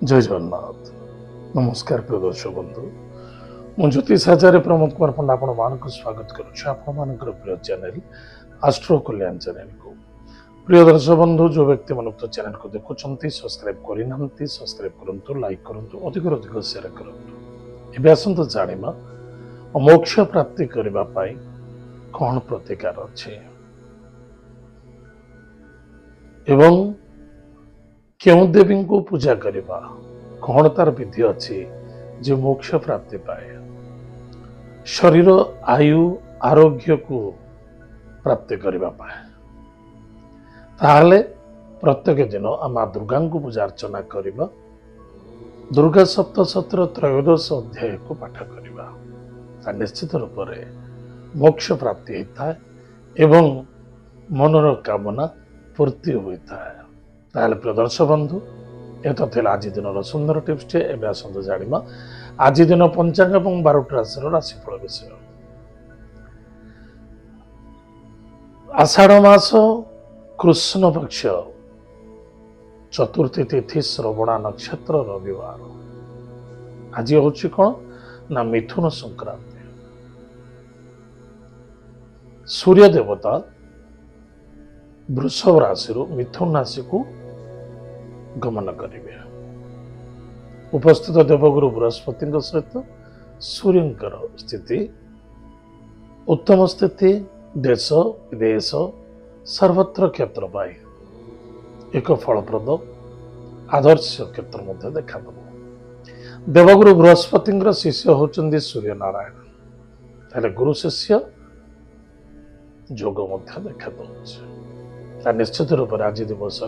जय जगन्नाथ नमस्कार प्रिय दर्शक बंधु मु ज्योतिष आचार्य प्रमोद कुमार पंडा आपण मानक स्वागत करुछु आपण मानकर प्रिय चैनल एस्ट्रो कल्याण चैनल को। प्रिय दर्शक बंधु जो व्यक्ति मन तो चैनल को देखुछंती सब्सक्राइब करिनांती सब्सक्राइब करंतु लाइक करंतु अधिक शेयर करंतु। एबे आसंत जानिमा मोक्ष प्राप्ति करबा पाई कोन प्रतिकार अछि एवं क्यों देवी को पूजा करवा कौन तार विधि अच्छी जो मोक्ष प्राप्ति पाए शरीर आयु आरोग्य को प्राप्ति करबा पाए ताहले प्रत्येक दिन माँ दुर्गा को पूजा अर्चना करबा दुर्गा सप्तशतीर त्रयोदश अध्याय को पाठ करबा निश्चित रूप से मोक्ष प्राप्ति होता है एवं मनर कामना पूर्ति होता है। ताहले प्रिय दर्शक बंधु ये तो थिला आज दिन सुंदर टिप्स टे। एबे आसंत जानिमा आज दिन पंचांग एवं 12 राशि राशिफल विषय। आषाढ़ मास कृष्ण पक्ष चतुर्थी तिथि श्रवणा नक्षत्र रविवार आज होची कौन ना मिथुन संक्रांति। सूर्य देवता वृषभ राशि मिथुन राशि को गमन करेंगे। उपस्थित देवगुरु बृहस्पति सहित सूर्यंकर स्थिति उत्तम स्थिति देश विदेश सर्वत्र क्षेत्र पाई एक फलप्रद आदर्श क्षेत्र मध्य देखा दब। देवगुरु बृहस्पति शिष्य होचंदी सूर्य नारायण गुरु शिष्य जोग मध्य देखा दौर। निश्चित रूप से आज दिवस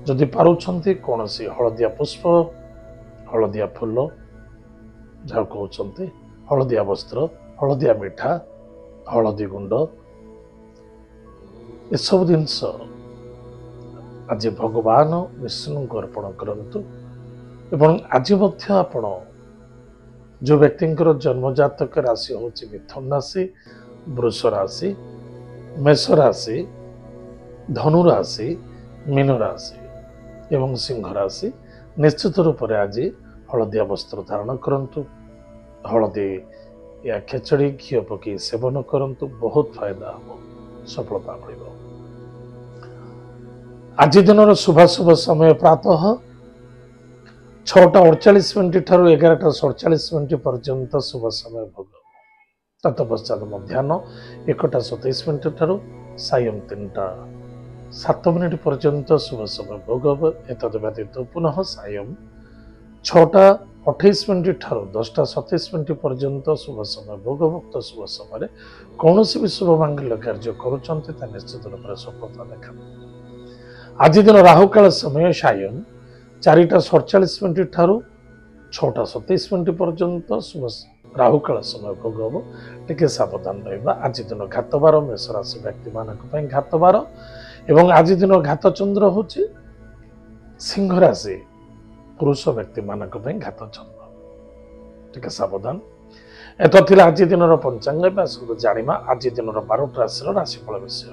जदि पारुछंती कौन सी हलदिया पुष्प हलदिया फूल जहाँ कहते हलदिया वस्त्र हलदिया मिठा हलदी गुंड ये सब जिनस आज भगवान विष्णु को अर्पण करंतु। एवं आज मध्य आपण जो व्यक्ति जन्म जातक राशि हूँ मिथुन राशि वृष राशि मेष राशि धनु राशि मीन राशि एवं सिंह राशि निश्चित रूप से आज हलदिया वस्त्र धारण करंतु हलदी या खेचड़ी घी पकई सेवन करंतु बहुत फायदा हम सफलता मिल। आज दिन शुभाशुभ समय प्रातः 6:48 ठारू 11:47 पर्यंत शुभ समय भोग तत्पश्चात मध्याह्न 1:27 ठारू सायं 3:07 पर्यंत शुभ समय भोग हम। एतद व्यतीत पुनः सायं 6:28 ठारू 10:27 पर्यंत शुभ समय भोग उक्त शुभ समय कौन भी शुभ मांगल्य कार्य करुँच निश्चित रूप से सफलता देखा। आज दिन राहुकाल समय सायं 4:47 ठारू 6:27 पर्यंत शुभ राहुकाल समय भोग हम। टिके सावधान रहा। आज दिन घातबार मेष राशि व्यक्ति मान घातबार एवं आज दिन घात चंद्र हूँ सिंह राशि पुरुष व्यक्ति मान घात चंद्र टिके सावधान। एत आज दिन पंचांग जाना आज दिन 12 राशि राशिफल विषय।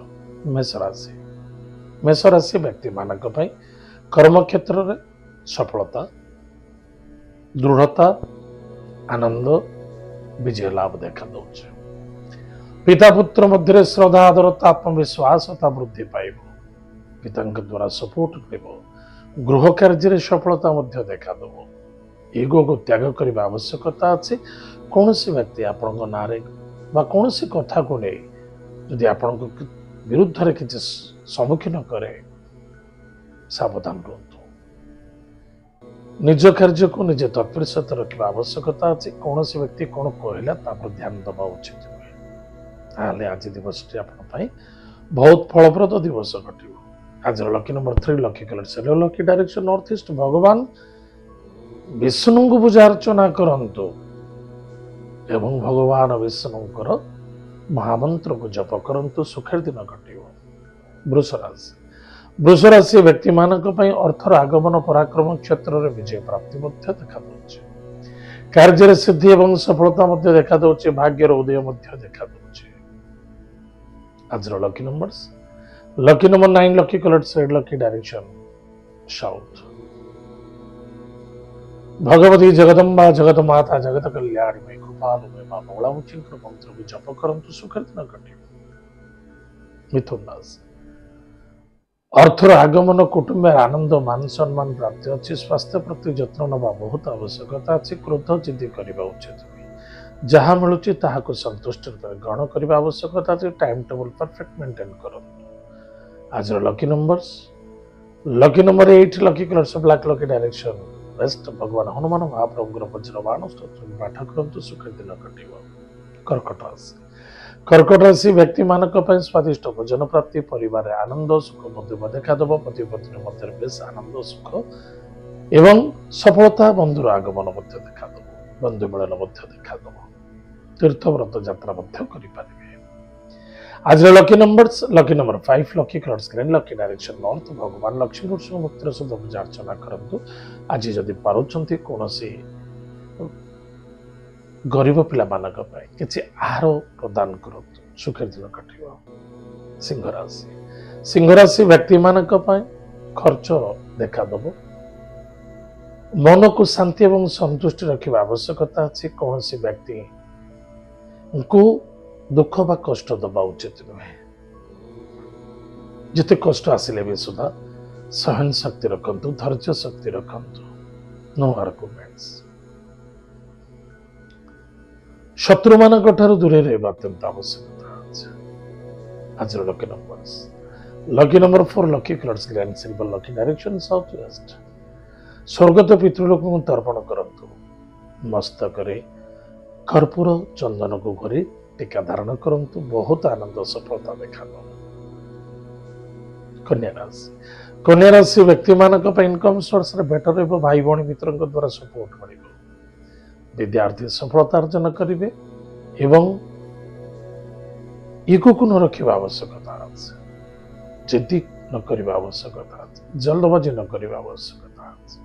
मेष राशि व्यक्ति मान कर्म क्षेत्र में सफलता दृढ़ता आनंद विजय लाभ देखा दौर। पिता पुत्र मध्य श्रद्धा आदरता आत्मविश्वास वृद्धि पाइब पिता द्वारा सपोर्ट मिल गृह कार्य सफलता देखा दब। ईगो को त्याग करने आवश्यकता अच्छी। कौन सी व्यक्ति आपण ना कौन सी कथा को नहीं जदि आपण विरुद्ध रे किसी सम्मुखीन करे सावधान रहतु। निज कार्य को निजे तत्पर सहित रखा आवश्यकता अच्छी। कौन सी व्यक्ति कौन कहला ध्यान दबा उचित नुहे। आज दिवस बहुत फलप्रद दिवस घट। आज लकी नंबर 3 लकी कलर से लकी डायरेक्शन नॉर्थ ईस्ट। भगवान विष्णु को पूजा अर्चना करंतु एवं भगवान विष्णुकर महामंत्र को जप करंतु सुखर दिन घट। वृष राशि व्यक्ति मानक अर्थर आगमन पराक्रम क्षेत्र में विजय प्राप्ति देखा दौर। कार्य सिद्धि एवं सफलता देखा दौर। भाग्यर उदय देखा दौर। आज lucky numbers lucky number 9 lucky colour red lucky direction south. Bhagwati Jagdamba जगतमाता जगत कल्याणी कृपालुमय मां मंगलामुखींकर मंत्र को जप करंतु सुखर दिन कटिब। मिथुन राशि अर्थर आगमन कुटुंब आनंद मान सम्मान प्राप्ति अच्छी स्वास्थ्य प्रति जत्न नवा बहुत आवश्यकता अच्छी क्रोध जिद्दी करने उचित नुहे जहाँ मिलूँ ताकू संतुष्ट ग्रहण करने आवश्यकता अच्छी टाइम टेबल परफेक्ट मेंटेन करंतु। आज lucky number 8 lucky colours black lucky direction best भगवान हनुमान महाप्रभुर वज्र बाण स्तोत्र पाठ करंतु सुख दिन कटिब। कर्कट राशि व्यक्ति मान स्वादिष्ट भोजन प्राप्ति परिवार आनंद सुख मधुम देखादेव पति पत्नी मध्य बेस आनंद सुख एवं सफलता बंधुर आगमन देखादेव बंधु मिलन देखादेव तीर्थव्रत यात्रा करें। आज lucky number 5 lucky colours green lucky direction north भगवान लक्ष्मी नृसिंह भक्तिर सहित पूजा अर्चना करंतु। आज जदि पारुछंती कोनोसी गरीब पिला मानक पाए किछि आहार प्रदान करंतु सुखर दिन कटिब। सिंह राशि व्यक्ति मानक पाए खर्च देखा दबो मन को शांति एवं संतुष्टि रखिबा आवश्यकता अछि। कोनोसी व्यक्ति को दुख बा कष्ट दबा उचित नुहे जिते कष्ट आसिले भी सुधा सहन शक्ति रखंतु धैर्य शक्ति रखंतु नो आर्गुमेंट्स। शत्रु मानक ठारू दूरे रहबा अत्यंत आवश्यकता अछि। आज lucky number 4 lucky colours green silver lucky direction south west स्वर्गत पितृलोक को तर्पण करंतु। मस्तक रे कर्पूर चंदन को घरे टीका धारण करंतु बहुत आनंद सफलता देखा। कन्या राशि व्यक्ति मानक इनकम सोर्स रे बेटर रहबो भाई भौणी मित्र द्वारा सपोर्ट मिलिबो विद्यार्थी सफलता अर्जन करिवे एवं इगो को न रखिबा आवश्यकता अछि। जिद्दी न करिबा आवश्यकता अछि जल्दबाजी न करिबा आवश्यकता अछि।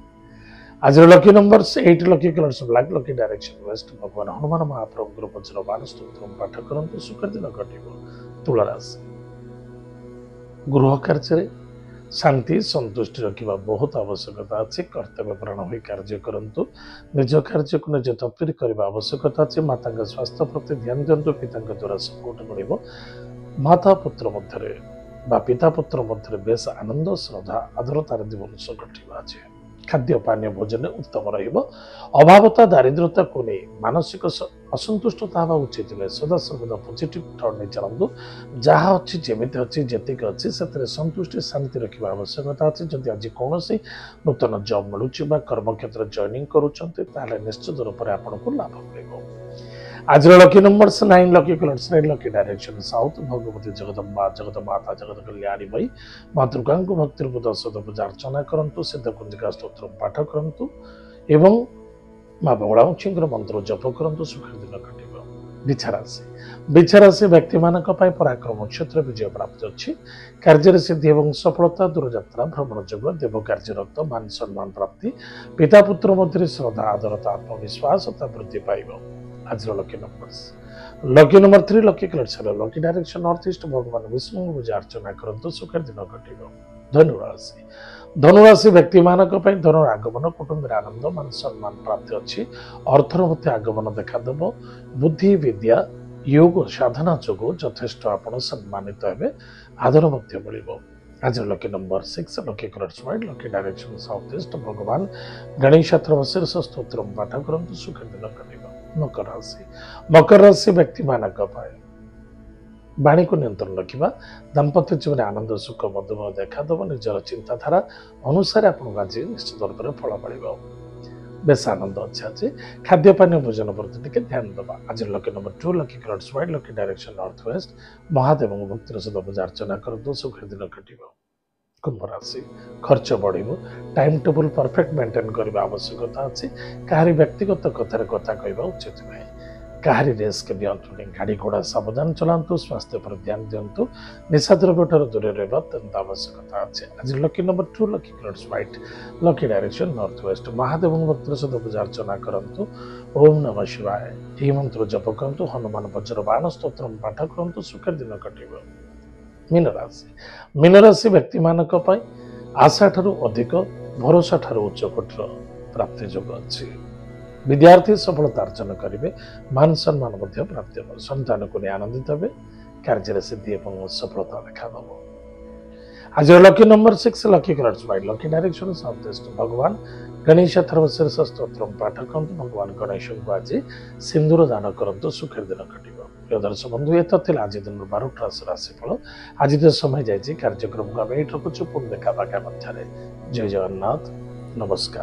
आज lucky number 8 lucky colours black lucky direction waste भगवान हनुमान महाप्रभुर वज्र बाण स्तोत्र पाठ करंतु सुख दिन कटिब। तुला राशि गृह कार्य शांति संतुष्टि रखिबा बहुत आवश्यकता अछि। कर्तव्य प्राण होई कार्य करंतु निज कार्य को निज तत्पर करबा आवश्यकता अछि। माता का स्वास्थ्य प्रति ध्यान दियंतु पिता द्वारा सपोर्ट मिलिबो माता पुत्र मध्य बा पिता पुत्र मध्य बेस आनंद श्रद्धा आदरतार जीवन कटिबा अछि। खाद्य पानीय भोजन उत्तम रहिबो अभावता दारिद्रता को नहीं मानसिक असंतुष्टता हवा उचित नुहे सदा सर्वदा पॉजिटिव थॉट नहीं चलतु जहाँ अच्छी जमीती अच्छी जेतिक अच्छी से संतुष्टि शांति रखा आवश्यकता अच्छी। जदि आज कौन नूतन जॉब मिलूँ कर्मक्षेत्र जॉइनिंग करुँचे निश्चित रूप से आपको लाभ मिल। आज lucky number 9 lucky colours red lucky direction south Bhagwati Jagdamba जगतमाता जगत कल्याणी मई मां दुर्गा को भक्तिर पूजा अर्चना करंतु सिद्ध कुंजिका स्तोत्र पाठ करंतु एवं मां मंगलामुखी मंत्र जप करंतु सुख दिन कटिब। बिछा राशि व्यक्ति मानक पराक्रम क्षेत्र विजय प्राप्त अच्छी कार्य सिद्धि एवं सफलता दूरयात्रा भ्रमण जोग देव कार्य रक्त मान सम्मान प्राप्ति पिता पुत्र मध्य श्रद्धा आदरता आत्मविश्वास वृद्धि पाइब। आज lucky number 3 lucky colours lucky direction north east भगवान विष्णु पूजा अर्चना करंतु सुखर दिन कटिब। धनुराशि व्यक्ति मानक धनु आगमन कुटुंब आनंद मान सम्मान प्राप्ति अच्छी अर्थर मध्य आगमन देखादेव बुद्धि विद्या योग साधना जोग यथेष्ट आपण सम्मानित हे आदर मिल। आज lucky number 6 lucky colours white lucky direction south east भगवान गणेश शीर्ष स्तोत्र पाठ करंतु सुख दिन कटिब। मकर राशि व्यक्ति मानक वाणी को नियंत्रण रखा दाम्पत्य जीवन आनंद सुख मधुमेह देखादेव निजर चिंताधारा अनुसार आपको आज निश्चित रूप से फल मिल बेस आनंद अच्छे अच्छे खाद्य पानी भोजन प्रति ध्यान देवा। आज lucky number 2 lucky colours white lucky direction north west Mahadev भक्तिर सहित पूजा अर्चना करंतु सुख दिन कटिब। कुंभ राशि खर्च बढ़ टाइम टेबल परफेक्ट मेंटेन करने आवश्यकता अच्छी कहारी व्यक्तिगत कथार कथा कहवा उचित नुहे कहारी रिस्क दिंतु नहीं गाड़ी घोड़ा सावधान चलांतु स्वास्थ्य पर ध्यान दिंतु निशा द्रव्य ठार दूर रहा अत्यंत आवश्यकता अच्छे। आज lucky number 2 lucky colours white lucky direction north west Mahadev भक्तिर सहित पूजा अर्चना करंतु ओम नमः शिवाय यह मंत्र जप करंतु हनुमान वज्र बाण स्तोत्र पाठ करंतु सुखर दिन कटिब। मीन राशि व्यक्ति मानक आशा ठारू अधिक भरोसा ठारू उच्च कोटर प्राप्ति जोग अच्छी विद्यार्थी सफलता अर्जन करेंगे मान सम्मान प्राप्त हो संतान को नहीं आनंदित हे कार्य सिद्धि और सफलता देखा आज lucky number 6 lucky colours white lucky direction south east भगवान गणेश थर्वशीर्ष स्तोत्र पाठ करते भगवान गणेश को आज सिंदूर दान करतु सुखर दिन कटो प्रिय दर्शक बंधु ये तो आज दिन 12टा राशिफल आज तो समय जाइए कार्यक्रम को आम रखुचु पुणी देखा मध्य जय जगन्नाथ नमस्कार।